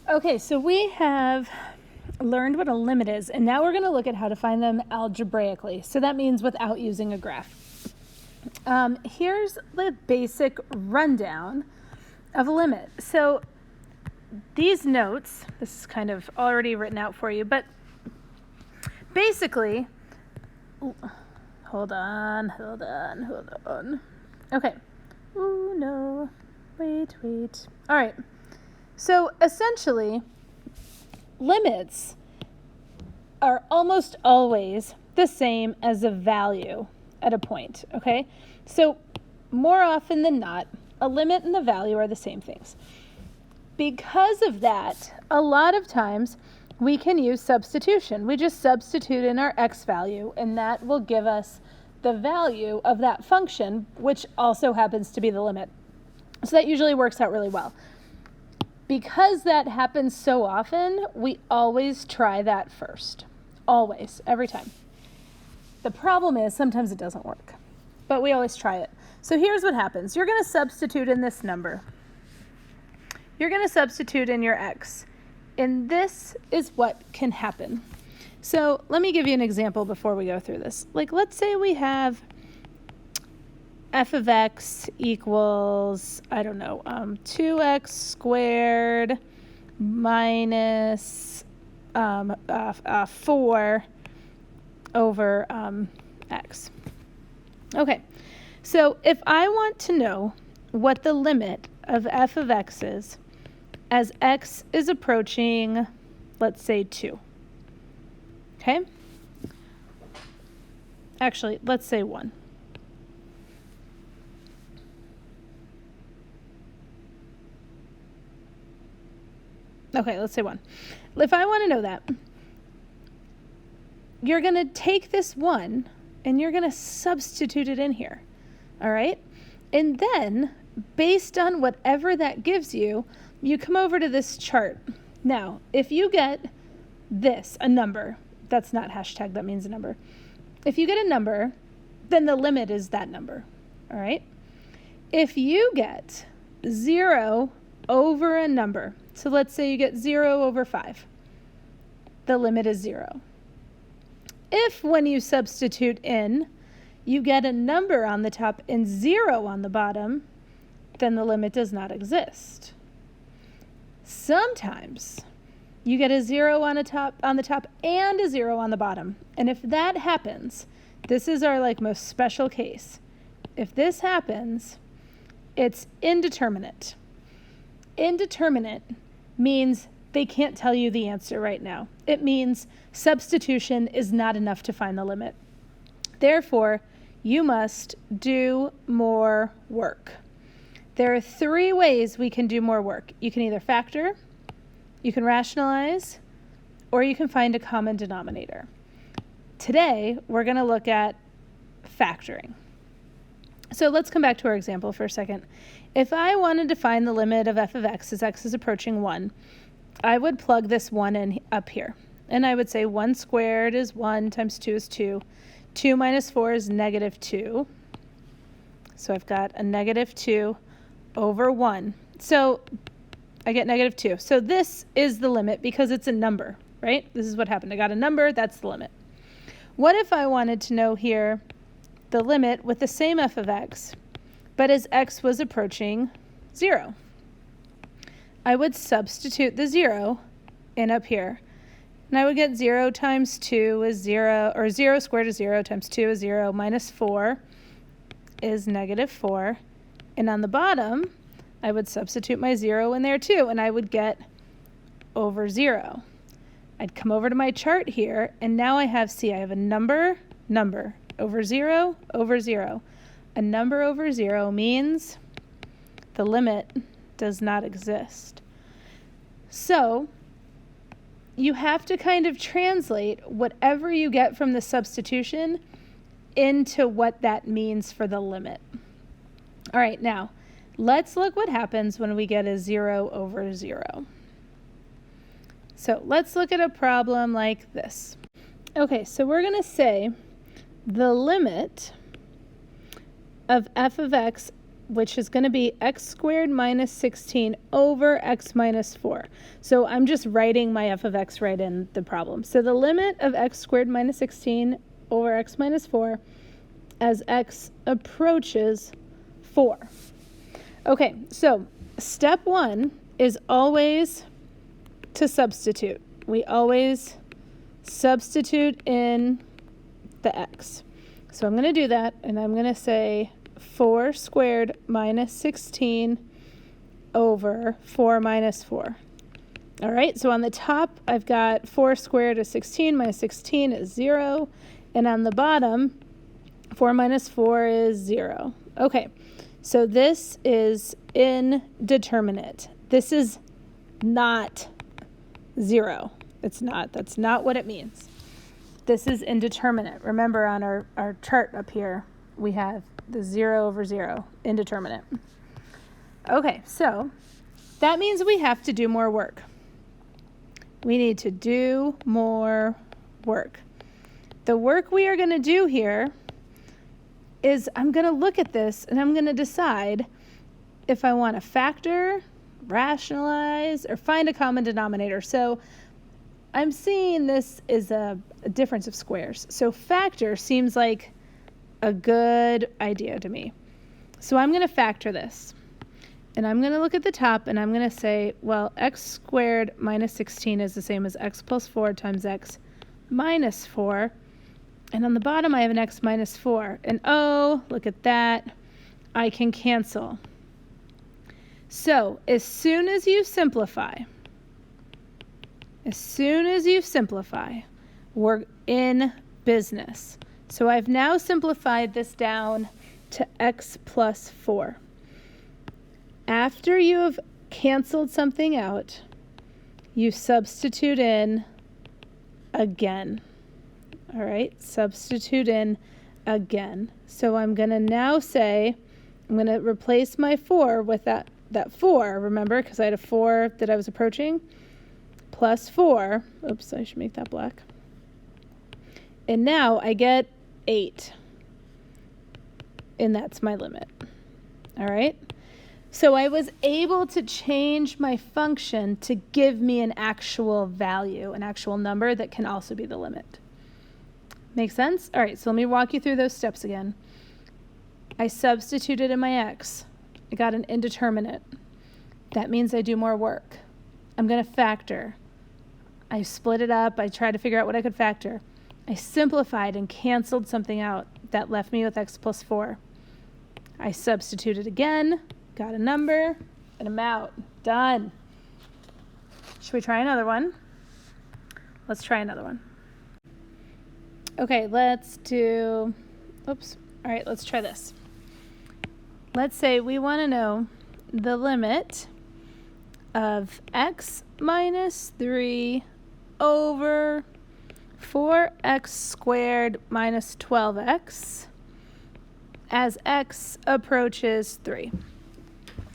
Okay, so we have learned what a limit is, and now we're going to look at how to find them algebraically. So that means without using a graph. Here's the basic rundown of a limit. So these notes, this is kind of already written out for you, but basically, hold on. Okay. Ooh, no. Wait. All right. So essentially, limits are almost always the same as a value at a point, okay? So more often than not, a limit and a value are the same things. Because of that, a lot of times we can use substitution. We just substitute in our x value, and that will give us the value of that function, which also happens to be the limit. So that usually works out really well. Because that happens so often, we always try that first. Always, every time. The problem is sometimes it doesn't work, but we always try it. So here's what happens. You're going to substitute in this number. You're going to substitute in your x, and this is what can happen. So let me give you an example before we go through this. Like, let's say we have f of x equals, 2x squared minus 4 over x. Okay, so if I want to know what the limit of f of x is as x is approaching, let's say 2. Okay? Actually, let's say 1. Okay, let's say 1. If I want to know that, you're going to take this 1 and you're going to substitute it in here. All right? And then, based on whatever that gives you, you come over to this chart. Now, if you get this, a number, that's not hashtag, that means a number. If you get a number, then the limit is that number. All right? If you get 0 over a number, so let's say you get 0 over 5. The limit is 0. If when you substitute in, you get a number on the top and 0 on the bottom, then the limit does not exist. Sometimes you get a 0 on the top and a 0 on the bottom. And if that happens, this is our most special case. If this happens, it's indeterminate. Indeterminate means they can't tell you the answer right now. It means substitution is not enough to find the limit. Therefore, you must do more work. There are 3 ways we can do more work. You can either factor, you can rationalize, or you can find a common denominator. Today, we're going to look at factoring. So let's come back to our example for a second. If I wanted to find the limit of f of x as x is approaching 1, I would plug this 1 in up here. And I would say 1 squared is 1 times 2 is 2. 2 minus 4 is negative 2. So I've got a negative 2 over 1. So I get negative 2. So this is the limit because it's a number, right? This is what happened. I got a number, that's the limit. What if I wanted to know here the limit with the same f of x, but as x was approaching 0? I would substitute the 0 in up here. And I would get 0 times 2 is 0, or 0 squared is 0 times 2 is 0, minus 4 is negative 4. And on the bottom, I would substitute my 0 in there too, and I would get over 0. I'd come over to my chart here, and now I have a number, over 0, over 0. A number over 0 means the limit does not exist. So you have to kind of translate whatever you get from the substitution into what that means for the limit. All right, now let's look what happens when we get a 0 over 0. So let's look at a problem like this. Okay, so we're going to say the limit of f of x which is going to be x squared minus 16 over x minus 4. So I'm just writing my f of x right in the problem. So the limit of x squared minus 16 over x minus 4 as x approaches 4. Okay, so step 1 is always to substitute. We always substitute in the x. So I'm going to do that, and I'm going to say 4 squared minus 16 over 4 minus 4. All right, so on the top, I've got 4 squared is 16 minus 16 is 0. And on the bottom, 4 minus 4 is 0. Okay, so this is indeterminate. This is not 0. It's not. That's not what it means. This is indeterminate. Remember on our chart up here, we have the 0 over 0, indeterminate. Okay, so that means we have to do more work. We need to do more work. The work we are going to do here is I'm going to look at this and I'm going to decide if I want to factor, rationalize, or find a common denominator. So I'm seeing this is a difference of squares. So factor seems like a good idea to me. So I'm going to factor this. And I'm going to look at the top and I'm going to say, well, x squared minus 16 is the same as x plus 4 times x minus 4. And on the bottom, I have an x minus 4. And oh, look at that. I can cancel. So as soon as you simplify, we're in business. So I've now simplified this down to x plus 4. After you have canceled something out, you substitute in again. All right, substitute in again. So I'm going to now say, I'm going to replace my 4 with that 4, remember, because I had a 4 that I was approaching, plus 4. Oops, I should make that black. And now I get 8. And that's my limit. All right? So I was able to change my function to give me an actual value, an actual number that can also be the limit. Make sense? All right, so let me walk you through those steps again. I substituted in my x. I got an indeterminate. That means I do more work. I'm going to factor. I split it up. I tried to figure out what I could factor. I simplified and canceled something out. That left me with x plus 4. I substituted again, got a number, and I'm out. Done. Should we try another one? Let's try another one. Okay, let's do, oops. All right, let's try this. Let's say we want to know the limit of x minus 3 over 4x squared minus 12x as x approaches 3.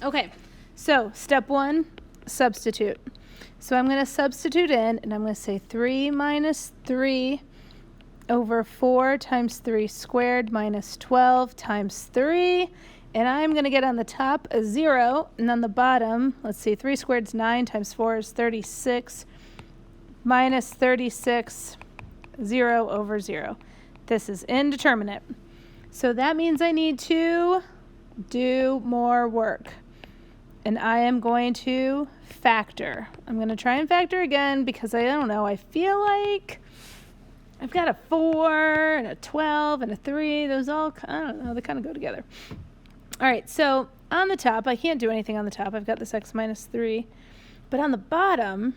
Okay, so step 1, substitute. So I'm going to substitute in, and I'm going to say 3 minus 3 over 4 times 3 squared minus 12 times 3. And I'm going to get on the top a 0, and on the bottom, let's see, 3 squared is 9 times 4 is 36, minus 36, 0 over 0. This is indeterminate. So that means I need to do more work. And I am going to factor. I'm going to try and factor again because I don't know, I feel like I've got a 4 and a 12 and a 3. Those all, I don't know, they kind of go together. All right, so on the top, I can't do anything on the top. I've got this x minus 3. But on the bottom,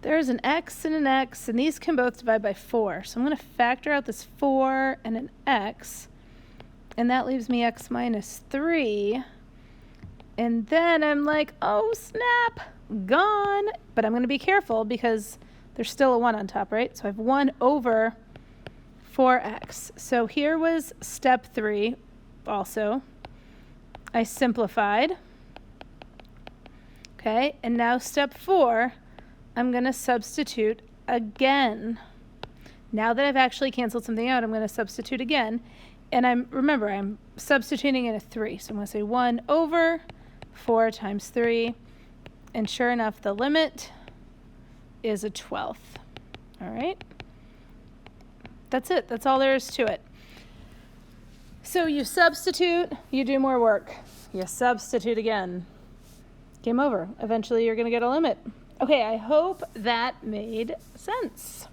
there's an x and an x, and these can both divide by 4. So I'm going to factor out this 4 and an x, and that leaves me x minus 3. And then I'm like, oh, snap, gone. But I'm going to be careful because there's still a 1 on top, right? So I have 1 over 4x. So here was step 3 also. I simplified. Okay, and now step 4, I'm going to substitute again. Now that I've actually canceled something out, I'm going to substitute again. And I'm substituting in a 3. So I'm going to say 1 over 4 times 3. And sure enough, the limit is a 12th. All right? That's it. That's all there is to it. So you substitute, you do more work. You substitute again. Game over. Eventually you're going to get a limit. Okay, I hope that made sense.